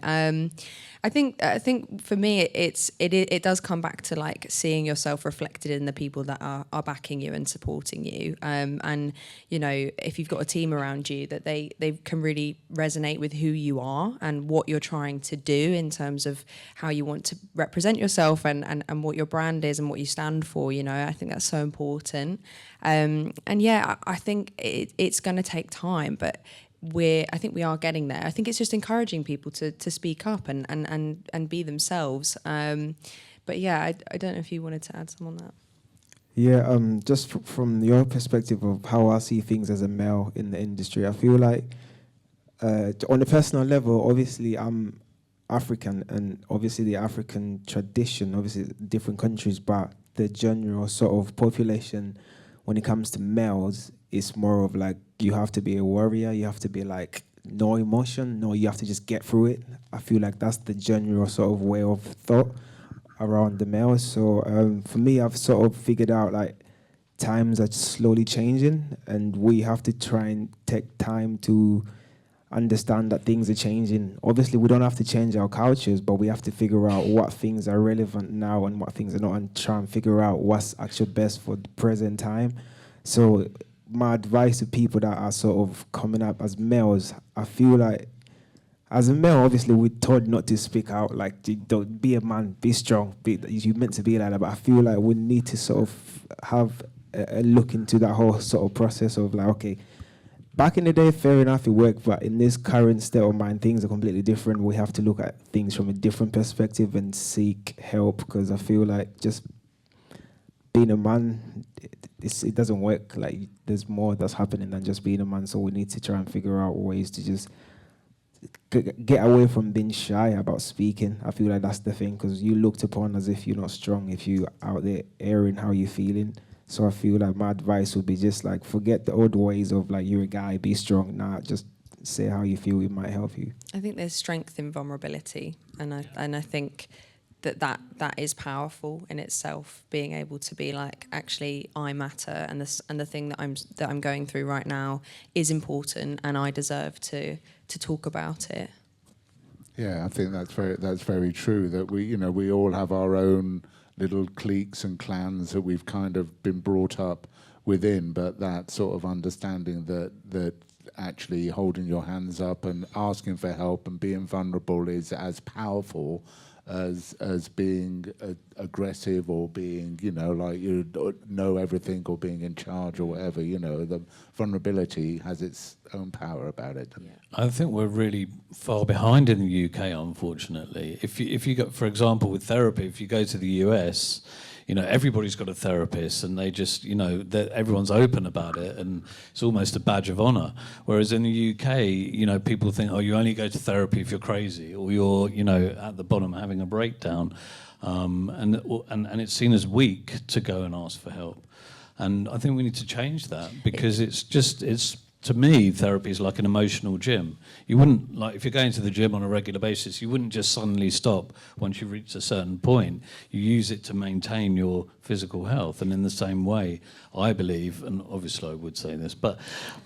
I think for me it does come back to like seeing yourself reflected in the people that are backing you and supporting you. And you know, if you've got a team around you that they can really resonate with who you are and what you're trying to do in terms of how you want to represent yourself and what your brand is and what you stand for, you know, I think that's so important. And yeah, I think it's going to take time, but I think we are getting there. I think it's just encouraging people to speak up and be themselves. But yeah, I don't know if you wanted to add some on that. Yeah, just from your perspective of how I see things as a male in the industry, I feel like on a personal level, obviously I'm African, and obviously the African tradition, obviously different countries, but the general sort of population when it comes to males, it's more of like you have to be a warrior, you have to be like no emotion, no, you have to just get through it. I feel like that's the general sort of way of thought around the males. So for me, I've sort of figured out like times are slowly changing, and we have to try and take time to understand that things are changing. Obviously, we don't have to change our cultures, but we have to figure out what things are relevant now and what things are not, and try and figure out what's actually best for the present time. So my advice to people that are sort of coming up as males, I feel like as a male, obviously, we're told not to speak out, like, don't be a man, be strong, you're meant to be like that. But I feel like we need to sort of have a look into that whole sort of process of like, okay, back in the day, fair enough, it worked, but in this current state of mind, things are completely different. We have to look at things from a different perspective and seek help, because I feel like just being a man, it doesn't work. Like, there's more that's happening than just being a man, so we need to try and figure out ways to just get away from being shy about speaking. I feel like that's the thing, because you're looked upon as if you're not strong if you're out there airing how you're feeling. So I feel like my advice would be just like, forget the old ways of like, you're a guy, be strong. Nah, just say how you feel, it might help you. I think there's strength in vulnerability, and I think that is powerful in itself, being able to be like, actually I matter, and the thing that I'm going through right now is important, and I deserve to talk about it. Yeah, I think that's very true, that we all have our own little cliques and clans that we've kind of been brought up within, but that sort of understanding that actually holding your hands up and asking for help and being vulnerable is as powerful as being aggressive, or being, like you know everything, or being in charge or whatever. The vulnerability has its own power about it. Yeah. I think we're really far behind in the UK, unfortunately. If you go, for example, with therapy, if you go to the US, everybody's got a therapist, and they just, everyone's open about it, and it's almost a badge of honour. Whereas in the UK, people think, oh, you only go to therapy if you're crazy, or you're, at the bottom having a breakdown, and it's seen as weak to go and ask for help. And I think we need to change that, because it's to me, therapy is like an emotional gym. You wouldn't, like, if you're going to the gym on a regular basis, you wouldn't just suddenly stop once you reach a certain point. You use it to maintain your physical health. And in the same way, I believe, and obviously I would say this, but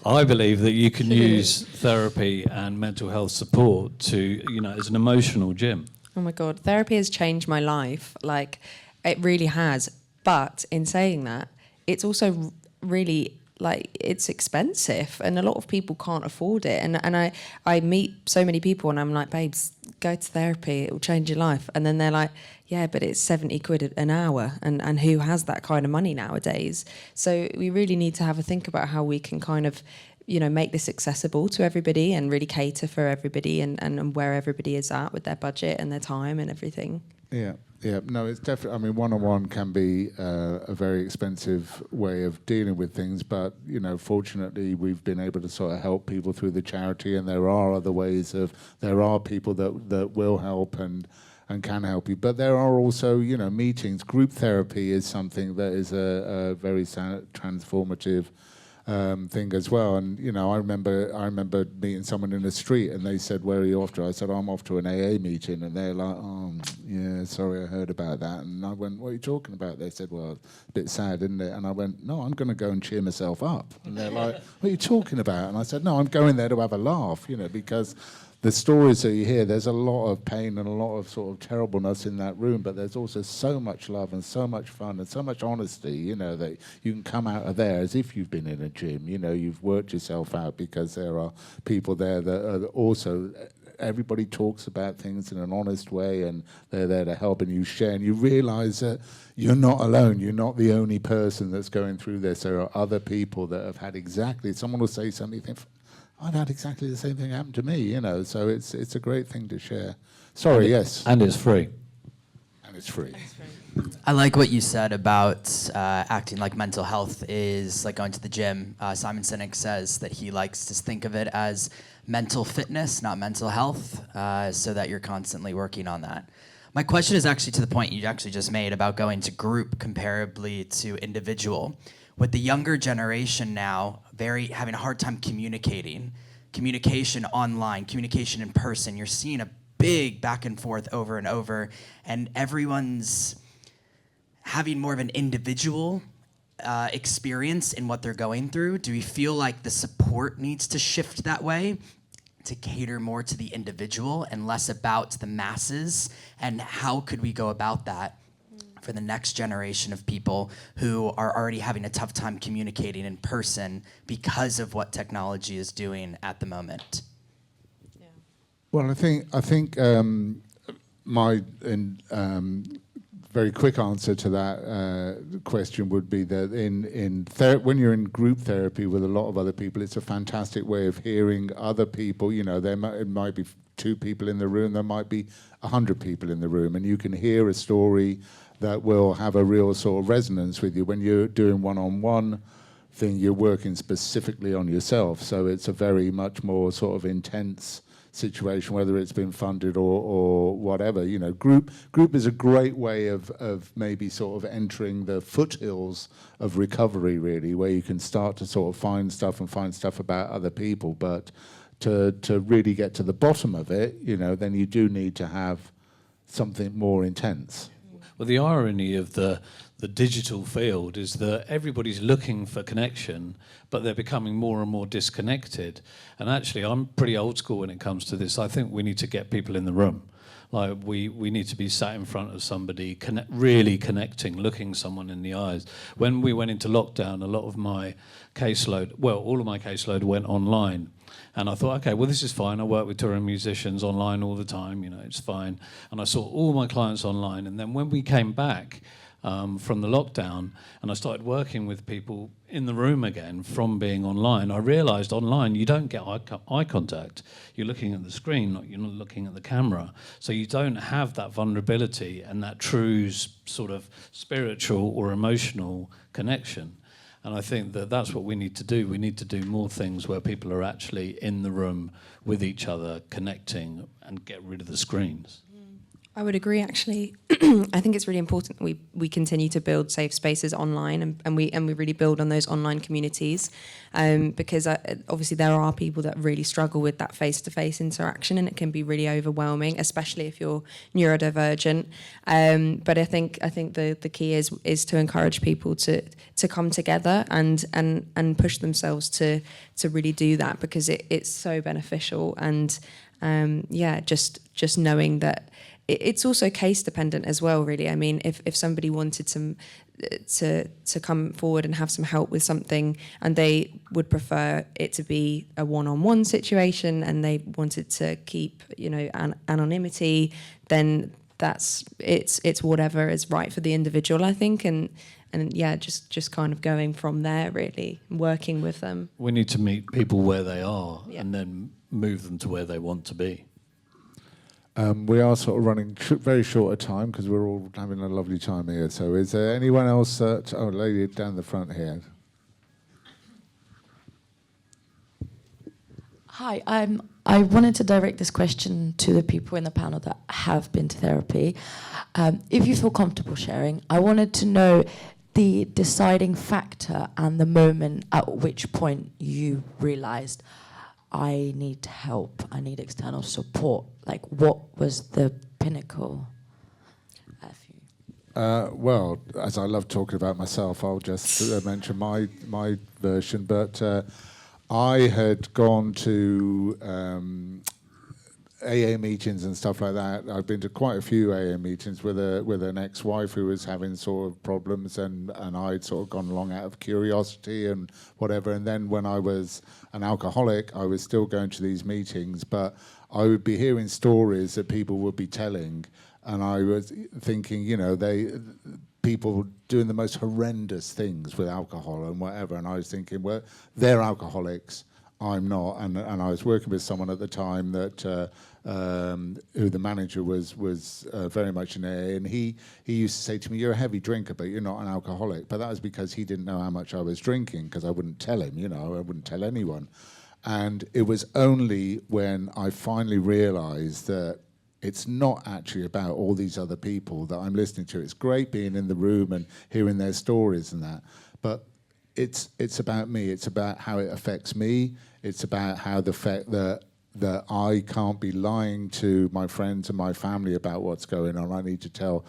I believe that you can use therapy and mental health support to, as an emotional gym. Oh my God, therapy has changed my life. Like, it really has. But in saying that, it's also really, like, it's expensive, and a lot of people can't afford it. And I meet so many people, and I'm like, babes, go to therapy, it will change your life. And then they're like, yeah, but it's 70 quid an hour, and who has that kind of money nowadays? So we really need to have a think about how we can kind of, make this accessible to everybody, and really cater for everybody, and where everybody is at with their budget and their time and everything. Yeah, no, it's definitely, I mean, one-on-one can be a very expensive way of dealing with things, but, fortunately we've been able to sort of help people through the charity, and there are other ways there are people that will help and can help you. But there are also, meetings. Group therapy is something that is a very transformative thing as well. And I remember meeting someone in the street, and they said, "Where are you off to?" I said, "I'm off to an AA meeting," and they're like, "Oh, yeah, sorry, I heard about that." And I went, "What are you talking about?" They said, "Well, it's a bit sad, isn't it?" And I went, "No, I'm going to go and cheer myself up." And they're like, "What are you talking about?" And I said, "No, I'm going there to have a laugh, because the stories that you hear, there's a lot of pain and a lot of sort of terribleness in that room, but there's also so much love and so much fun and so much honesty, that you can come out of there as if you've been in a gym. You've worked yourself out, because there are people there that are also, everybody talks about things in an honest way, and they're there to help, and you share, and you realize that you're not alone. You're not the only person that's going through this. There are other people that have had exactly, someone will say something, you think, I've had exactly the same thing happen to me, you know, so it's a great thing to share. Sorry, yes. And it's free. And it's free. I like what you said about acting like mental health is like going to the gym. Simon Sinek says that he likes to think of it as mental fitness, not mental health, so that you're constantly working on that. My question is actually to the point you actually just made about going to group comparably to individual. With the younger generation now having a hard time communication online, communication in person, you're seeing a big back and forth over and over, and everyone's having more of an individual experience in what they're going through. Do we feel like the support needs to shift that way to cater more to the individual and less about the masses? And how could we go about that for the next generation of people who are already having a tough time communicating in person because of what technology is doing at the moment? Well, I think my very quick answer to that question would be that when you're in group therapy with a lot of other people, it's a fantastic way of hearing other people. You know, it might be 2 people in the room, there might be 100 people in the room, and you can hear a story that will have a real sort of resonance with you. When you're doing one-on-one thing, you're working specifically on yourself, so it's a very much more sort of intense situation, whether it's been funded or whatever. You know, group is a great way of maybe sort of entering the foothills of recovery, really, where you can start to sort of find stuff about other people. But to really get to the bottom of it, you know, then you do need to have something more intense. Well, the irony of the digital field is that everybody's looking for connection, but they're becoming more and more disconnected. And actually, I'm pretty old school when it comes to this. I think we need to get people in the room. Like, we need to be sat in front of somebody, really connecting, looking someone in the eyes. When we went into lockdown, a lot of my caseload, well, all of my caseload went online. And I thought, okay, well, this is fine. I work with touring musicians online all the time, you know, it's fine. And I saw all my clients online. And then when we came back from the lockdown and I started working with people in the room again from being online, I realized online you don't get eye contact. You're looking at the screen, you're not looking at the camera. So you don't have that vulnerability and that true sort of spiritual or emotional connection. And I think that that's what we need to do. We need to do more things where people are actually in the room with each other, connecting, and get rid of the screens. I would agree, actually. I think it's really important that we continue to build safe spaces online, and we really build on those online communities, because obviously there are people that really struggle with that face-to-face interaction, and it can be really overwhelming, especially if you're neurodivergent. But I think the key is to encourage people to come together and push themselves to really do that, because it's so beneficial. And just knowing that. It's also case dependent as well, really. I mean, if somebody wanted to come forward and have some help with something, and they would prefer it to be a one-on-one situation, and they wanted to keep, you know, anonymity, then it's whatever is right for the individual, I think, and yeah, just kind of going from there, really, working with them. We need to meet people where they are, and then move them to where they want to be. We are sort of running very short of time because we're all having a lovely time here. So is there anyone else? Lady down the front here. Hi, I wanted to direct this question to the people in the panel that have been to therapy. If you feel comfortable sharing, I wanted to know the deciding factor and the moment at which point you realized, I need help, I need external support. Like, what was the pinnacle? Well, as I love talking about myself, I'll just mention my version. But I had gone to AA meetings and stuff like that. I've been to quite a few AA meetings with an ex-wife who was having sort of problems, and I'd sort of gone along out of curiosity and whatever. And then when I was an alcoholic, I was still going to these meetings, but I would be hearing stories that people would be telling, and I was thinking, you know, people doing the most horrendous things with alcohol and whatever, and I was thinking, well, they're alcoholics. I'm not. And I was working with someone at the time that who the manager was very much in AA, and he used to say to me, "You're a heavy drinker, but you're not an alcoholic." But that was because he didn't know how much I was drinking, because I wouldn't tell him, I wouldn't tell anyone. And it was only when I finally realized that it's not actually about all these other people that I'm listening to. It's great being in the room and hearing their stories and that, but it's about me. It's about how it affects me. It's about how the fact that I can't be lying to my friends and my family about what's going on. I need to tell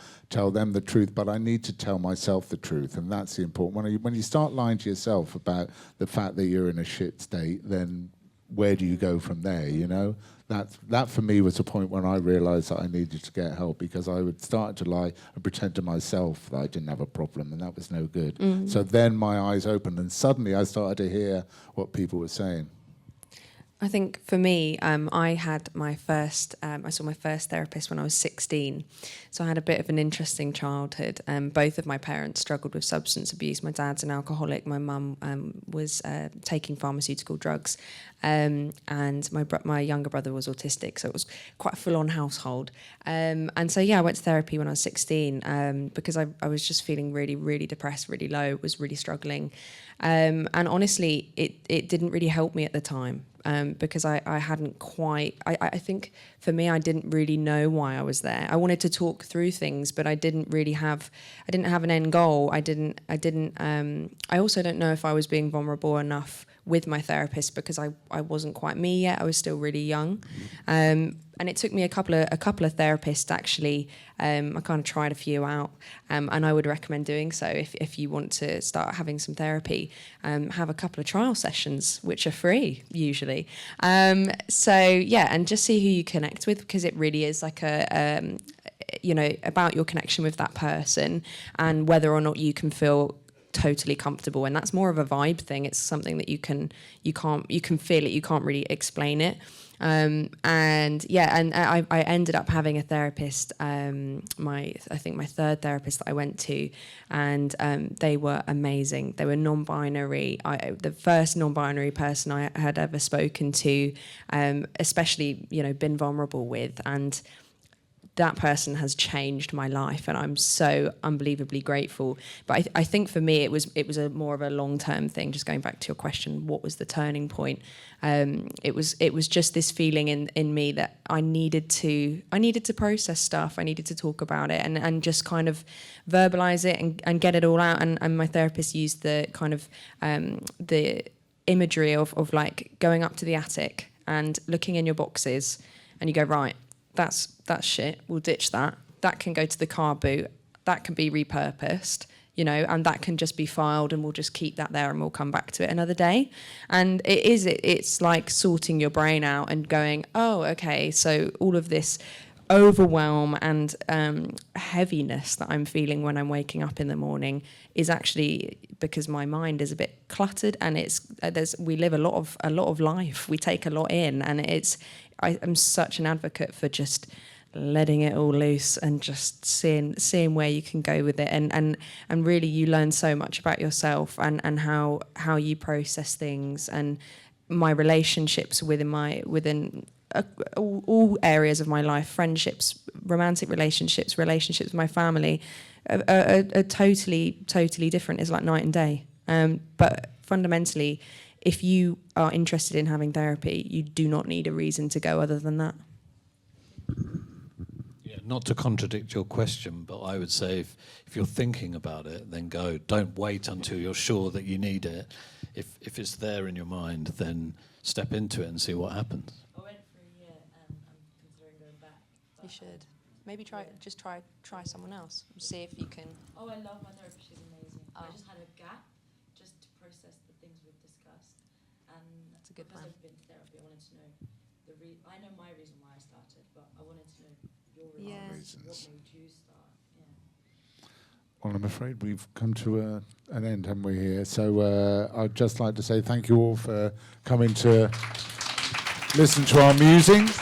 them the truth, but I need to tell myself the truth, and that's the important. When you start lying to yourself about the fact that you're in a shit state, then where do you go from there? That for me was a point when I realised that I needed to get help, because I would start to lie and pretend to myself that I didn't have a problem, and that was no good. So then my eyes opened, and suddenly I started to hear what people were saying. I think for me, I had my first, I saw my first therapist when I was 16. So I had a bit of an interesting childhood. Both of my parents struggled with substance abuse. My dad's an alcoholic. My mum was taking pharmaceutical drugs. And my younger brother was autistic. So it was quite a full-on household. And so, I went to therapy when I was 16 because I was just feeling really, really depressed, really low, was really struggling. And honestly, it didn't really help me at the time. Because I hadn't quite, I think for me, I didn't really know why I was there. I wanted to talk through things, but I didn't have an end goal. I also don't know if I was being vulnerable enough with my therapist, because I wasn't quite me yet. I was still really young. And it took me a couple of therapists, actually. I kind of tried a few out, and I would recommend doing so if you want to start having some therapy. Have a couple of trial sessions, which are free usually. And just see who you connect with, because it really is like about your connection with that person and whether or not you can feel totally comfortable. And that's more of a vibe thing. It's something that you can feel it. You can't really explain it. I ended up having a therapist, my third therapist that I went to, and they were amazing. They were non-binary. The first non-binary person I had ever spoken to, especially, been vulnerable with, and that person has changed my life, and I'm so unbelievably grateful. But I think for me, it was a more of a long-term thing. Just going back to your question, what was the turning point? It was just this feeling in me that I needed to process stuff. I needed to talk about it and just kind of verbalize it and get it all out. And my therapist used the kind of the imagery of like going up to the attic and looking in your boxes, and you go, right, that's shit, we'll ditch that. That can go to the car boot. That can be repurposed, and that can just be filed, and we'll just keep that there, and we'll come back to it another day. And it's like sorting your brain out and going, oh, okay, so all of this overwhelm and heaviness that I'm feeling when I'm waking up in the morning is actually because my mind is a bit cluttered, and we live a lot of life. We take a lot in, and I'm such an advocate for just letting it all loose and just seeing where you can go with it, and really you learn so much about yourself and how you process things. And my relationships within all areas of my life, friendships, romantic relationships with my family, are totally different. It's like night and day. But fundamentally, if you are interested in having therapy, you do not need a reason to go other than that. Yeah, not to contradict your question, but I would say if you're thinking about it, then go. Don't wait until you're sure that you need it. If it's there in your mind, then step into it and see what happens. I went for a year and I'm considering going back. You should. Maybe try someone else. See if you can. Oh, I love my therapist. She's amazing. I just had a gap just to process the things we've discussed. And that's a good because plan. I've been to therapy, I wanted to know I know my reason why I started, but I wanted to know your reasons. What made you start? Yeah. Well, I'm afraid we've come to an end, haven't we, here? So I'd just like to say thank you all for coming to listen to our musings.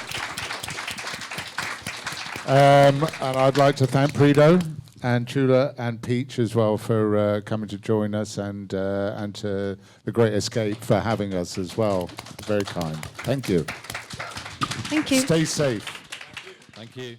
And I'd like to thank PRIDO and Chula and Peach as well for coming to join us, and to The Great Escape for having us as well. Very kind. Thank you. Thank you. Stay safe. Thank you.